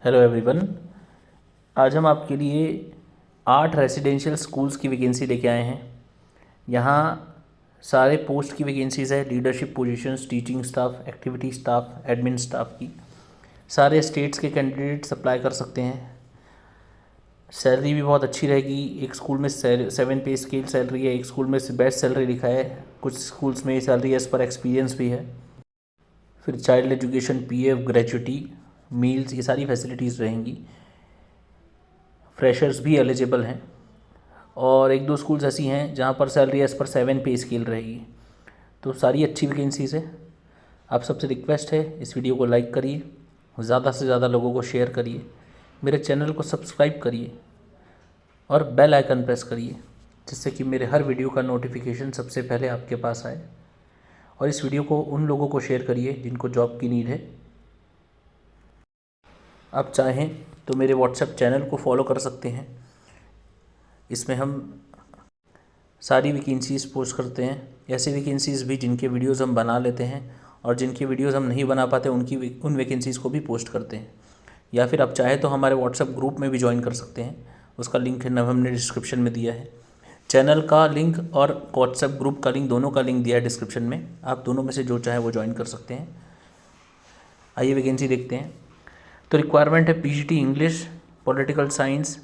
Hello everyone. आज हम आपके लिए 8 रेसिडेंशियल स्कूल्स की वैकेंसी लेके आए हैं। यहाँ सारे पोस्ट की वैकेंसीज़ है, leadership positions, teaching staff, activity staff, admin staff की। सारे स्टेट्स के कैंडिडेट्स अप्लाई कर सकते हैं। सैलरी भी बहुत अच्छी रहेगी। एक स्कूल में 7 पे स्केल सैलरी है, एक स्कूल में बेस्ट सैलरी लिखा है, कुछ स्कूल्स में सैलरी एज़ पर एक्सपीरियंस भी है। फिर child education, PF, gratuity, meals, ये सारी फैसिलिटीज़ रहेंगी। फ्रेशर्स भी एलिजिबल हैं और एक दो स्कूल्स ऐसी हैं जहाँ पर सैलरी एज़ पर 7 पे स्केल रहेगी। तो सारी अच्छी वैकेंसीज़ है। आप सबसे रिक्वेस्ट है, इस वीडियो को लाइक करिए, ज़्यादा से ज़्यादा लोगों को शेयर करिए, मेरे चैनल को सब्सक्राइब करिए और बेल आइकन प्रेस करिए, जिससे कि मेरे हर वीडियो का नोटिफिकेशन सबसे पहले आपके पास आए। और इस वीडियो को उन लोगों को शेयर करिए जिनको जॉब की नीड है। आप चाहें तो मेरे व्हाट्सएप चैनल को फॉलो कर सकते हैं। इसमें हम सारी वैकेंसीज़ पोस्ट करते हैं, ऐसी वैकेंसीज़ भी जिनके वीडियोज़ हम बना लेते हैं और जिनके वीडियोज़ हम नहीं बना पाते उन वैकेंसीज़ को भी पोस्ट करते हैं। या फिर आप चाहे तो हमारे व्हाट्सएप ग्रुप में भी ज्वाइन कर सकते हैं, उसका लिंक हमने डिस्क्रिप्शन में दिया है। चैनल का लिंक और व्हाट्सएप ग्रुप का लिंक, दोनों का लिंक दिया है डिस्क्रिप्शन में। आप दोनों में से जो चाहे वो ज्वाइन कर सकते हैं। आइए वैकेंसी देखते हैं। तो रिक्वायरमेंट है PGT English, political science,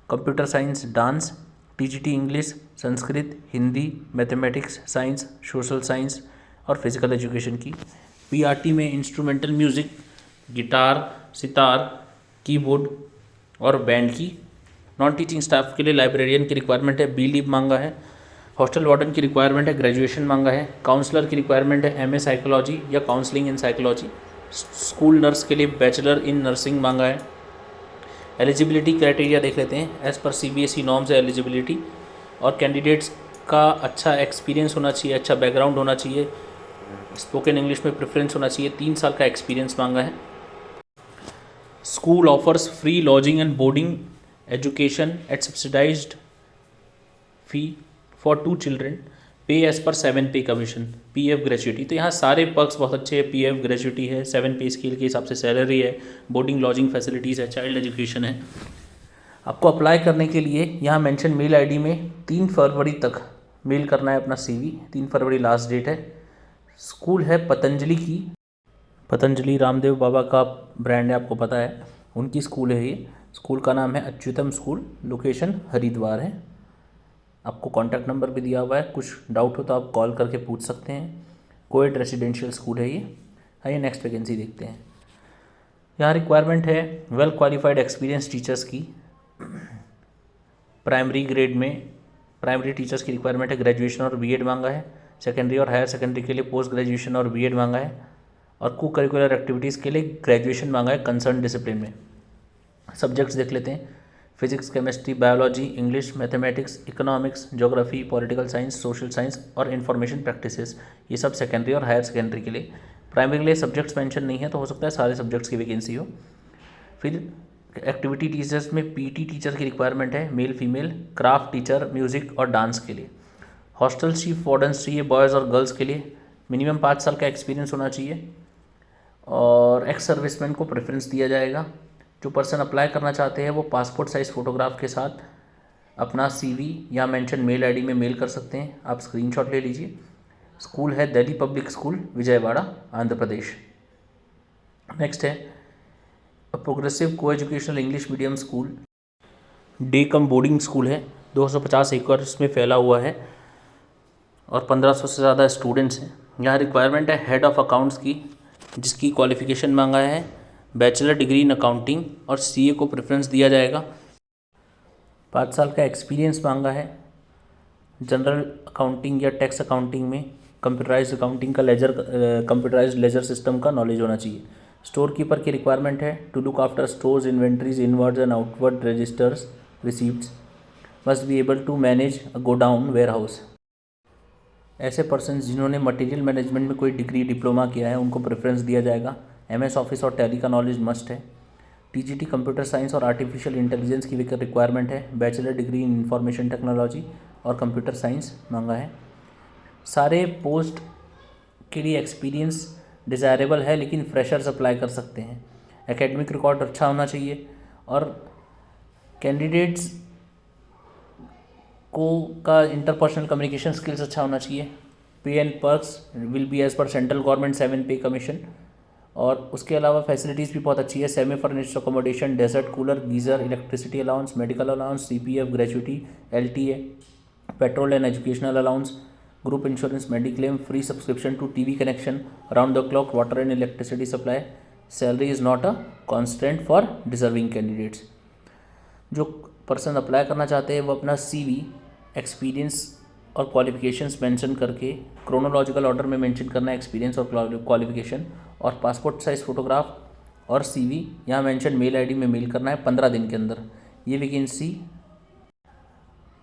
computer science, dance, TGT English, Sanskrit, Hindi, mathematics, science, social science और फिज़िकल एजुकेशन की। पीआरटी में instrumental music, guitar, sitar, keyboard और बैंड की। नॉन टीचिंग स्टाफ के लिए लाइब्रेरियन की रिक्वायरमेंट है, बी लीव मांगा है। हॉस्टल वार्डन की रिक्वायरमेंट है, ग्रेजुएशन मांगा है। काउंसलर की रिक्वायरमेंट है, एमए साइकोलॉजी या counselling in psychology. School nurse के लिए बैचलर इन नर्सिंग मांगा है। एलिजिबिलिटी क्राइटेरिया देख लेते हैं। एज़ पर सीबीएसई नॉर्म्स है एलिजिबिलिटी, और कैंडिडेट्स का अच्छा एक्सपीरियंस होना चाहिए, अच्छा बैकग्राउंड होना चाहिए, स्पोकन इंग्लिश में प्रेफरेंस होना चाहिए, 3 साल का एक्सपीरियंस मांगा है। School offers free lodging and boarding education at subsidised fee for 2 children, पे as per 7 pay commission, PF gratuity. तो यहाँ सारे पर्क्स बहुत अच्छे हैं। पीएफ ग्रेचुटी है, 7 पे स्केल के हिसाब से सैलरी है, बोर्डिंग लॉजिंग फैसिलिटीज़ है, चाइल्ड एजुकेशन है। आपको अप्लाई करने के लिए यहाँ मेंशन मेल आईडी में 3 फरवरी तक मेल करना है अपना सीवी। 3 फरवरी लास्ट डेट है। स्कूल है पतंजलि की, पतंजलि रामदेव बाबा का ब्रांड है, आपको पता है, उनकी स्कूल है ये। स्कूल का नाम है अच्युतम स्कूल, लोकेशन हरिद्वार है। आपको कॉन्टैक्ट नंबर भी दिया हुआ है, कुछ डाउट हो तो आप कॉल करके पूछ सकते हैं। कोएड रेसिडेंशियल स्कूल है ये। आइए नेक्स्ट वैकेंसी देखते हैं। यहाँ रिक्वायरमेंट है वेल क्वालिफाइड एक्सपीरियंस टीचर्स की। प्राइमरी ग्रेड में प्राइमरी टीचर्स की रिक्वायरमेंट है, ग्रेजुएशन और बीएड मांगा है। सेकेंडरी और हायर सेकेंडरी के लिए पोस्ट ग्रेजुएशन और बीएड मांगा है। और को करिकुलर एक्टिविटीज़ के लिए ग्रेजुएशन मांगा है कंसर्न डिसिप्लिन में। सब्जेक्ट्स देख लेते हैं। Physics, chemistry, biology, English, mathematics, economics, geography, political science, social science और इंफॉर्मेशन प्रैक्टिसेस, ये सब सेकेंडरी और हायर सेकेंडरी के लिए। प्राइमरी के लिए सब्जेक्ट्स मेंशन नहीं है, तो हो सकता है सारे सब्जेक्ट्स की वैकेंसी हो। फिर एक्टिविटी टीचर्स में पीटी टीचर की रिक्वायरमेंट है, male female, craft teacher, music और डांस के लिए। हॉस्टल चीफ वार्डन्स चाहिए बॉयज़ और गर्ल्स के लिए। मिनिमम 5 साल का एक्सपीरियंस होना चाहिए और एक्स सर्विसमैन को प्रेफरेंस दिया जाएगा। जो पर्सन अप्लाई करना चाहते हैं वो पासपोर्ट साइज़ फ़ोटोग्राफ के साथ अपना सीवी या मेंशन मेल आईडी में मेल कर सकते हैं। आप स्क्रीनशॉट ले लीजिए। स्कूल है Delhi public school, Vijayawada, Andhra Pradesh. Next है progressive co-educational English medium school, day cum boarding school है। 250 एकड़ में फैला हुआ है और 1500 से ज़्यादा स्टूडेंट्स हैं। यहाँ रिक्वायरमेंट है हेड ऑफ़ अकाउंट्स की, जिसकी क्वालिफ़िकेशन मांगा है बैचलर डिग्री इन अकाउंटिंग और सीए को प्रेफरेंस दिया जाएगा। 5 साल का एक्सपीरियंस मांगा है। जनरल अकाउंटिंग या टैक्स अकाउंटिंग में कंप्यूटराइज्ड अकाउंटिंग का कंप्यूटराइज्ड लेजर सिस्टम का नॉलेज होना चाहिए। स्टोर कीपर की रिक्वायरमेंट है to look after stores, inventories, inwards and outward registers, receipts, must be able to manage a godown warehouse. ऐसे person जिन्होंने material management में कोई डिग्री डिप्लोमा किया है उनको प्रेफरेंस दिया जाएगा। एमएस ऑफिस और टैली का नॉलेज मस्ट है। टीजीटी कंप्यूटर साइंस और आर्टिफिशियल इंटेलिजेंस की रिक्वायरमेंट है। बैचलर डिग्री इन इंफॉर्मेशन टेक्नोलॉजी और कंप्यूटर साइंस मांगा है। सारे पोस्ट के लिए एक्सपीरियंस डिज़ायरेबल है, लेकिन फ्रेशर्स अप्लाई कर सकते हैं। एकेडमिक रिकॉर्ड अच्छा होना चाहिए और कैंडिडेट्स को का इंटरपर्सनल कम्युनिकेशन स्किल्स अच्छा होना चाहिए। Pay and perks will be as per central government 7 pay commission. और उसके अलावा फैसिलिटीज़ भी बहुत अच्छी है, semi furnished accommodation, desert cooler, geyser, electricity allowance, medical allowance, CPF gratuity, LTA, petrol and educational allowance, group insurance, mediclaim, free subscription to TV connection, round the clock water and electricity supply. Salary is not a constant for deserving candidates. जो person apply करना चाहते हैं वो अपना CV, experience और qualifications mention करके chronological order में mention करना है एक्सपीरियंस और क्वालिफिकेशन, और पासपोर्ट साइज़ फ़ोटोग्राफ और CV यहाँ मेंशन मेल ID में मेल करना है 15 दिन के अंदर। ये वैकेंसी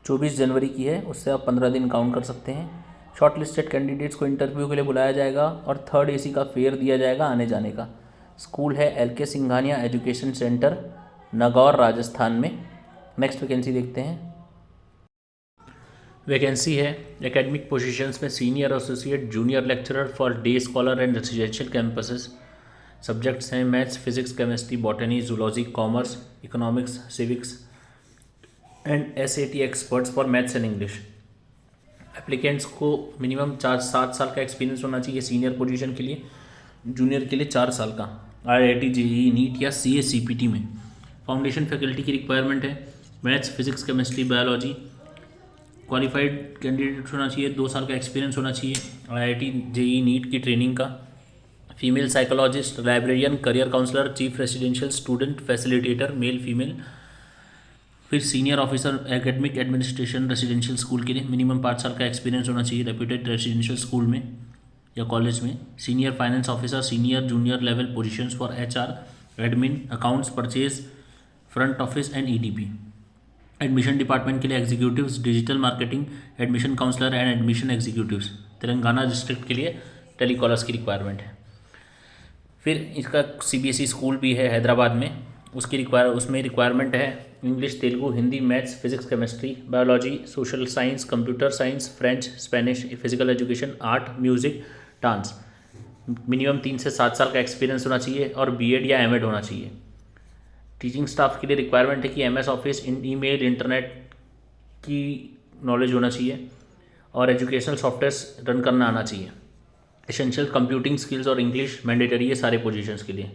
24 जनवरी की है, उससे आप 15 दिन काउंट कर सकते हैं। शॉर्ट लिस्टेड कैंडिडेट्स को इंटरव्यू के लिए बुलाया जाएगा और 3rd AC का फेयर दिया जाएगा आने जाने का। स्कूल है LK Singhania education centre, Nagaur, Rajasthan में। नेक्स्ट वैकेंसी देखते हैं। वैकेंसी है एकेडमिक पोजीशंस में senior associate junior lecturer for day scholar and residential campuses. Subjects हैं maths, physics, chemistry, botany, zoology, commerce, economics, civics and SAT experts for maths and English. Applicants को minimum 7 साल का experience होना चाहिए senior position के लिए, junior के लिए 4 साल का IIT, JEE, नीट या CA CPT में। फाउंडेशन फैकल्टी की रिक्वायरमेंट है maths, physics, chemistry, biology. Qualified candidate होना चाहिए, 2 साल का एक्सपीरियंस होना चाहिए IIT, JEE, नीट की ट्रेनिंग का। Female psychologist, librarian, career counsellor, chief residential student facilitator, male female. फिर senior officer academic administration residential school के लिए मिनिमम 5 साल का एक्सपीरियंस होना चाहिए रेप्यूटेड रेसिडेंशियल स्कूल में या कॉलेज में। Senior finance officer, senior junior level positions for HR, admin, accounts, purchase, front office and EDP। Admission department के लिए executives, digital marketing, admission counsellor and admission executives. Telangana district के लिए telecallers की requirement है। फिर इसका CBSE स्कूल भी है हैदराबाद में, उसमें रिक्वायरमेंट है English, Telugu, Hindi, maths, physics, chemistry, biology, social science, computer science, French, Spanish, physical education, art, music, dance. Minimum 3 से 7 साल का एक्सपीरियंस होना चाहिए और BEd या MAd होना चाहिए। टीचिंग स्टाफ के लिए रिक्वायरमेंट है कि MS ऑफिस, ईमेल, इंटरनेट की नॉलेज होना चाहिए और एजुकेशनल सॉफ्टवेयर रन करना आना चाहिए। एसेंशियल कंप्यूटिंग स्किल्स और इंग्लिश मैंडेटरी है सारे पोजीशंस के लिए।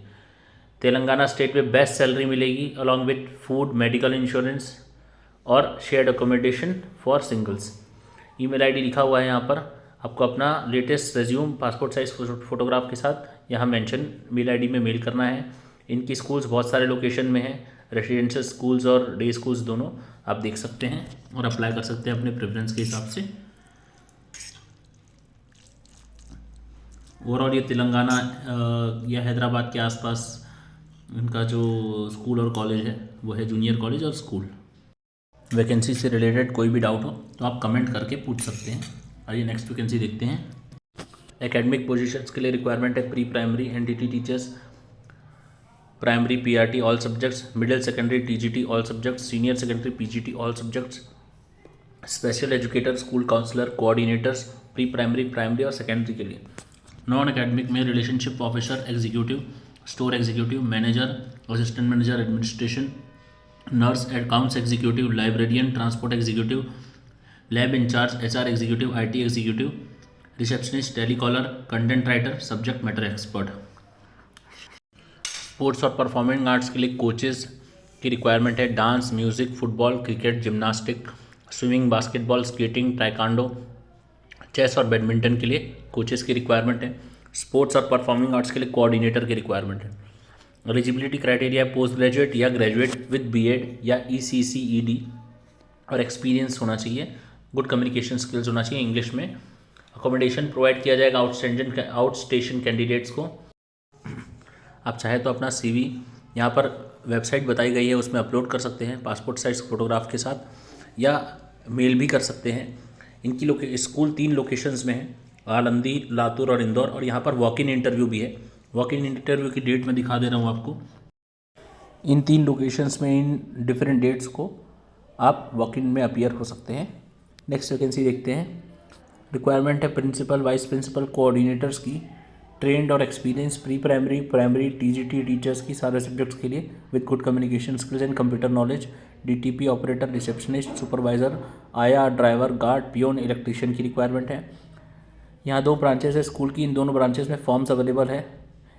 तेलंगाना स्टेट में बेस्ट सैलरी मिलेगी along with food, medical insurance और shared accommodation for singles. Email ID लिखा हुआ है यहाँ पर, आपको अपना latest resume passport size photograph के साथ यहाँ मेंशन मेल ID में मेल करना है। इनकी स्कूल्स बहुत सारे लोकेशन में हैं, रेसिडेंशियल स्कूल्स और डे स्कूल्स दोनों आप देख सकते हैं और अप्लाई कर सकते हैं अपने प्रेफरेंस के हिसाब से। ओवरऑल ये तेलंगाना या हैदराबाद के आसपास इनका जो स्कूल और कॉलेज है वो है जूनियर कॉलेज और स्कूल। वैकेंसी से रिलेटेड कोई भी डाउट हो तो आप कमेंट करके पूछ सकते हैं। आइए नेक्स्ट वैकेंसी देखते हैं। एकेडमिक पोजीशंस के लिए रिक्वायरमेंट है pre primary NTT teachers, primary PRT all subjects, middle secondary TGT all subjects, senior secondary PGT all subjects, special educator, school counsellor, coordinators, pre primary, primary और secondary के लिए। Non academic में relationship officer, executive, store executive, manager, assistant manager administration, nurse, accounts executive, librarian, transport executive, lab incharge, HR executive, IT executive, receptionist, telecaller, content writer, subject matter expert. Sports और performing arts के लिए coaches की requirement है dance, music, football, cricket, gymnastic, swimming, basketball, skating, taekwondo, chess और badminton के लिए coaches की requirement है। स्पोर्ट्स और परफॉर्मिंग आर्ट्स के लिए कोऑर्डिनेटर की रिक्वायरमेंट है। एलिजिबिलिटी क्राइटेरिया पोस्ट ग्रेजुएट या ग्रेजुएट विद BEd या ECCED और एक्सपीरियंस होना चाहिए। गुड कम्युनिकेशन स्किल्स होना चाहिए इंग्लिश में। अकोमोडेशन प्रोवाइड किया जाएगा आउट स्टेशन कैंडिडेट्स को। आप चाहे तो अपना CV यहाँ पर वेबसाइट बताई गई है उसमें अपलोड कर सकते हैं पासपोर्ट साइज फोटोग्राफ के साथ, या मेल भी कर सकते हैं। इनकी स्कूल 3 लोकेशंस में है, आलंदी, लातूर और इंदौर, और यहाँ पर वॉक इन इंटरव्यू भी है। वॉक इन इंटरव्यू की डेट मैं दिखा दे रहा हूँ आपको। इन 3 लोकेशंस में इन डिफरेंट डेट्स को आप वॉक इन में अपीयर हो सकते हैं। नेक्स्ट वैकेंसी देखते हैं। रिक्वायरमेंट है प्रिंसिपल, वाइस प्रिंसिपल, कोऑर्डिनेटर्स की, ट्रेंड और experience pre primary, primary, TGT teachers की सारे सब्जेक्ट्स के लिए with good communication skills and computer knowledge, DTP operator, receptionist, supervisor, आया, ड्राइवर, गार्ड, पियोन, इलेक्ट्रीशियन की रिक्वायरमेंट है। यहाँ 2 ब्रांचेस है स्कूल की, इन दोनों ब्रांचेस में फॉर्म्स अवेलेबल है।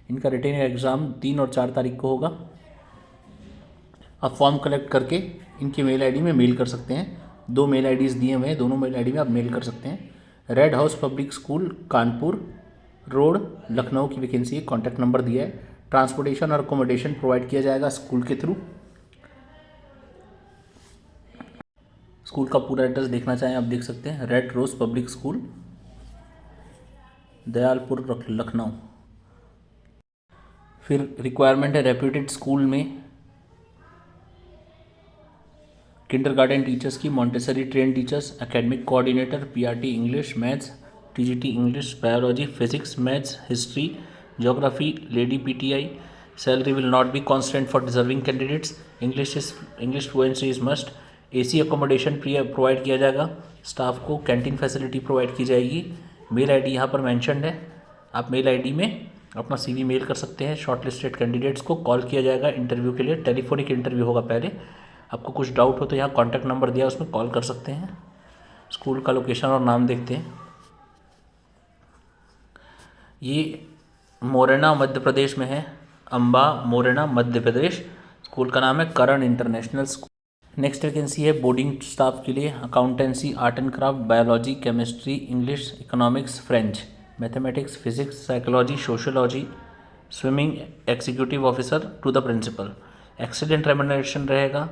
इनका रिटेन एग्ज़ाम 3 और 4 तारीख को होगा। आप फॉर्म कलेक्ट करके इनकी मेल आईडी में मेल कर सकते हैं। 2 मेल आईडीज़ दिए हुए हैं, दोनों मेल आईडी में आप मेल कर सकते हैं। Red house public school, Kanpur road, Lucknow की वैकेंसी है। कॉन्टैक्ट नंबर दिया है। ट्रांसपोर्टेशन और अकोमोडेशन प्रोवाइड किया जाएगा स्कूल के थ्रू। स्कूल का पूरा एड्रेस देखना चाहें आप देख सकते हैं। Red rose public school, Dayalpur, Lucknow. फिर रिक्वायरमेंट है रेप्यूटेड स्कूल में किंडरगार्टन टीचर्स की, Montessori train teachers, academic coordinator, PRT English, maths, TGT English, biology, physics, maths, history, geography, lady PTI. Salary will not be constant for deserving candidates. English fluency is must. AC accommodation provide किया जाएगा staff को। Canteen facility provide की जाएगी। Mail ID यहाँ पर mentioned है। आप mail ID में अपना सीवी मेल कर सकते हैं। शॉर्टलिस्टेड कैंडिडेट्स को कॉल किया जाएगा इंटरव्यू के लिए। टेलीफोनिक इंटरव्यू होगा पहले। आपको कुछ डाउट हो तो यहाँ कॉन्टैक्ट नंबर दिया है, उसमें कॉल कर सकते हैं। स्कूल का लोकेशन और नाम देखते हैं। ये मोरेना मध्य प्रदेश में है। अम्बा मोरेना मध्य प्रदेश। स्कूल का नाम है Karan international school. Next vacancy है बोर्डिंग स्टाफ के लिए accountancy, art and craft, biology, chemistry, English, economics, French, mathematics, physics, psychology, sociology, swimming, executive officer to the principal. Excellent remuneration रहेगा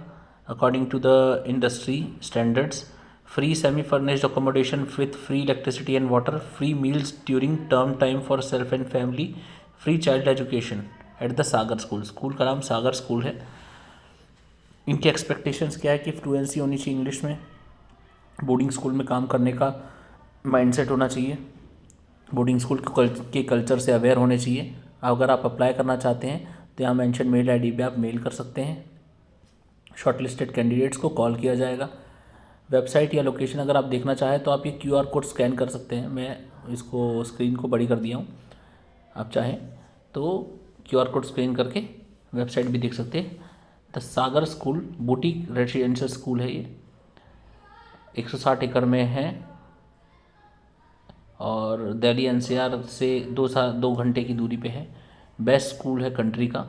according to the industry standards. Free semi furnished accommodation with free electricity and water, free meals during term time for self and family, free child education at the Sagar school. School का नाम सागर school है। इनकी expectations क्या है कि fluency होनी चाहिए English में, बोर्डिंग स्कूल में काम करने का माइंडसेट होना चाहिए, बोर्डिंग स्कूल के कल्चर से अवेयर होने चाहिए। अगर आप अप्लाई करना चाहते हैं तो यहाँ मेंशन मेल आईडी पे आप मेल कर सकते हैं। शॉर्टलिस्टेड कैंडिडेट्स को कॉल किया जाएगा। वेबसाइट या लोकेशन अगर आप देखना चाहें तो आप ये क्यूआर कोड स्कैन कर सकते हैं। मैं इसको स्क्रीन को बड़ी कर दिया हूँ, आप चाहें तो क्यूआर कोड स्कैन करके वेबसाइट भी देख सकते हैं। The Sagar school boutique residential school है। ये 160 एकड़ में है और दिल्ली एनसीआर से 2 घंटे की दूरी पे है। बेस्ट स्कूल है कंट्री का,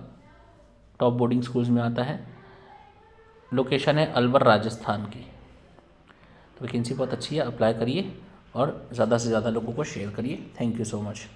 टॉप बोर्डिंग स्कूल्स में आता है। लोकेशन है अलवर राजस्थान की। तो वैकेंसी बहुत अच्छी है, अप्लाई करिए और ज़्यादा से ज़्यादा लोगों को शेयर करिए। Thank you so much.